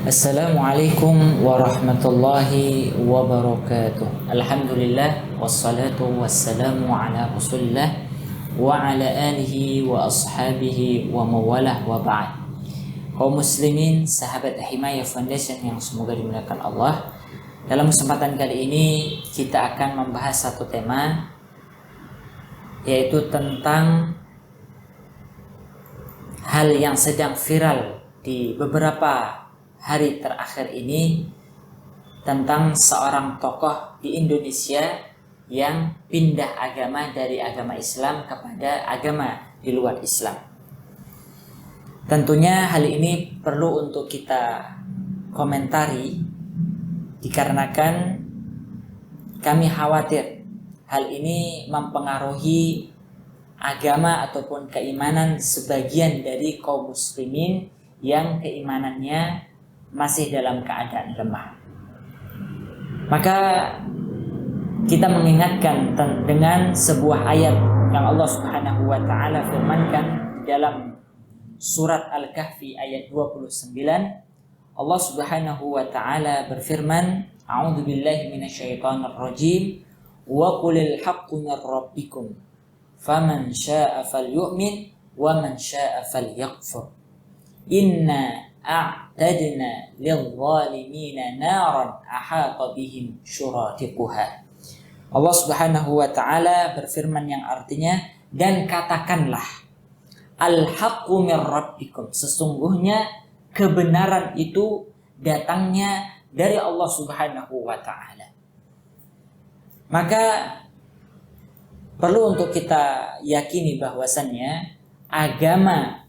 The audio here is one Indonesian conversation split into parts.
Assalamualaikum warahmatullahi wabarakatuh. Alhamdulillah wassalatu wassalamu ala Rasulillah wa ala alihi wa ashabihi wa mawalah wa ba'd. Kaum muslimin, sahabat Himaya Foundation yang semoga dimuliakan Allah. Dalam kesempatan kali ini kita akan membahas satu tema, yaitu tentang hal yang sedang viral di beberapa hari terakhir ini, tentang seorang tokoh di Indonesia yang pindah agama dari agama Islam kepada agama di luar Islam. Tentunya hal ini perlu untuk kita komentari, dikarenakan kami khawatir hal ini mempengaruhi agama ataupun keimanan sebagian dari kaum muslimin yang keimanannya masih dalam keadaan lemah. Maka kita mengingatkan dengan sebuah ayat yang Allah Subhanahu wa taala firmankan dalam surat Al-Kahfi ayat 29. Allah Subhanahu wa taala berfirman, A'udzu billahi minasyaitonir rajim, wa qulil haqqu mir rabbikum faman syaa'a falyu'min wa man syaa'a falyakfur. Inna a'tadna lil-zalimina naran ahata bihim syuratiquha. Allah Subhanahu wa taala berfirman yang artinya, dan katakanlah al-haqqu mir rabbikum, sesungguhnya kebenaran itu datangnya dari Allah Subhanahu wa taala. Maka perlu untuk kita yakini bahwasannya agama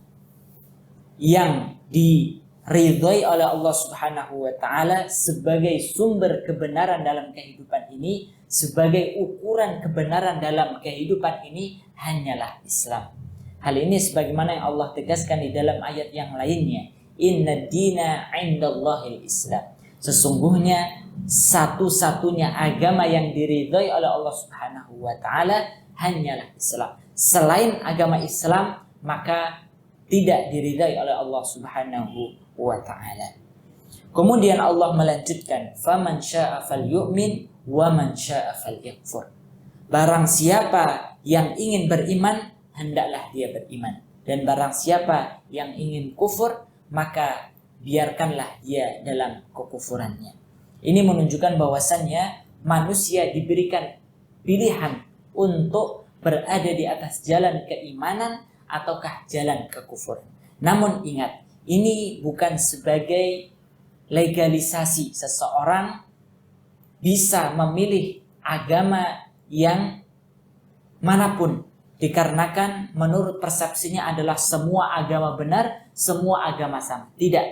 yang diridhai oleh Allah Subhanahu wa taala sebagai sumber kebenaran dalam kehidupan ini, sebagai ukuran kebenaran dalam kehidupan ini, hanyalah Islam. Hal ini sebagaimana yang Allah tegaskan di dalam ayat yang lainnya, Inna dina indallahil Islam. Sesungguhnya satu-satunya agama yang diridhai oleh Allah Subhanahu wa taala hanyalah Islam. Selain agama Islam, maka tidak diridai oleh Allah Subhanahu wa taala. Kemudian Allah melanjutkan, faman syaa'a falyu'min wa man syaa'a falyakfur. Barang siapa yang ingin beriman, hendaklah dia beriman, dan barang siapa yang ingin kufur, maka biarkanlah dia dalam kekufurannya. Ini menunjukkan bahwasannya manusia diberikan pilihan untuk berada di atas jalan keimanan ataukah jalan kekufuran. Namun ingat, ini bukan sebagai legalisasi seseorang bisa memilih agama yang manapun, dikarenakan menurut persepsinya adalah semua agama benar, semua agama sama. Tidak.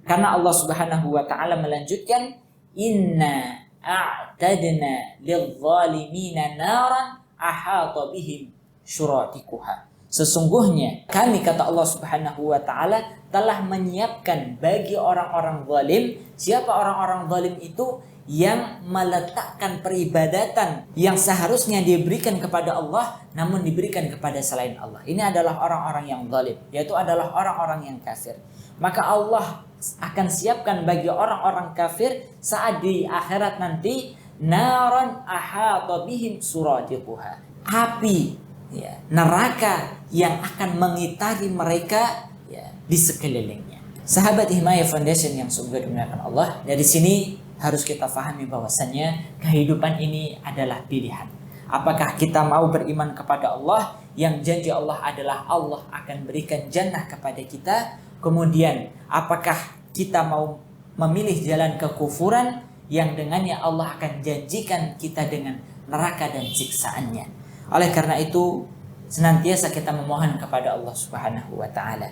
Karena Allah Subhanahu wa taala melanjutkan, inna a'tadna lil-zalimina naran ahata bihim syuratiquha. Sesungguhnya kami, kata Allah Subhanahu wa taala, telah menyiapkan bagi orang-orang zalim. Siapa orang-orang zalim itu? Yang meletakkan peribadatan yang seharusnya diberikan kepada Allah namun diberikan kepada selain Allah. Ini adalah orang-orang yang zalim, yaitu adalah orang-orang yang kafir. Maka Allah akan siapkan bagi orang-orang kafir saat di akhirat nanti, naran ahata bihim suradiquha, api, ya, neraka yang akan mengitari mereka, ya, di sekelilingnya. Sahabat Himaya Foundation yang semoga dimuliakan Allah, dari sini harus kita fahami bahwasannya kehidupan ini adalah pilihan. Apakah kita mau beriman kepada Allah yang janji Allah adalah Allah akan berikan jannah kepada kita, kemudian apakah kita mau memilih jalan kekufuran yang dengannya Allah akan janjikan kita dengan neraka dan siksaannya. Oleh karena itu, senantiasa kita memohon kepada Allah Subhanahu wa taala.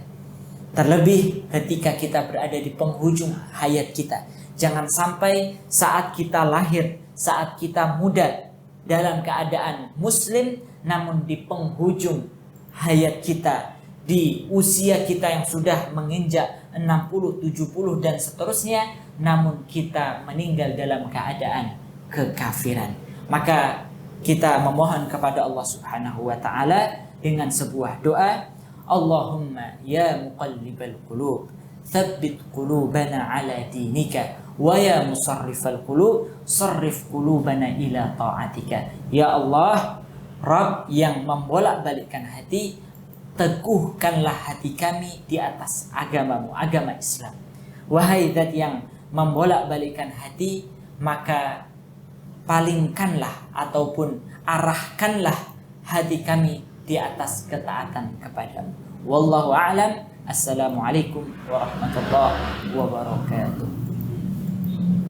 Terlebih ketika kita berada di penghujung hayat kita. Jangan sampai saat kita lahir, saat kita muda dalam keadaan muslim, namun di penghujung hayat kita, di usia kita yang sudah menginjak 60, 70 dan seterusnya, namun kita meninggal dalam keadaan kekafiran. Maka kita memohon kepada Allah Subhanahu wa taala dengan sebuah doa, Allahumma ya muqallibal qulub, tsabbit qulubana ala dinika wa ya musarrifal qulub sarrif qulubana ila ta'atika. Ya Allah, Rabb yang membolak-balikkan hati, teguhkanlah hati kami di atas agamamu, agama Islam. Wahai Zat yang membolak-balikkan hati, maka palingkanlah ataupun arahkanlah hati kami di atas ketaatan kepadamu. Wallahu a'lam. Assalamualaikum warahmatullahi wabarakatuh.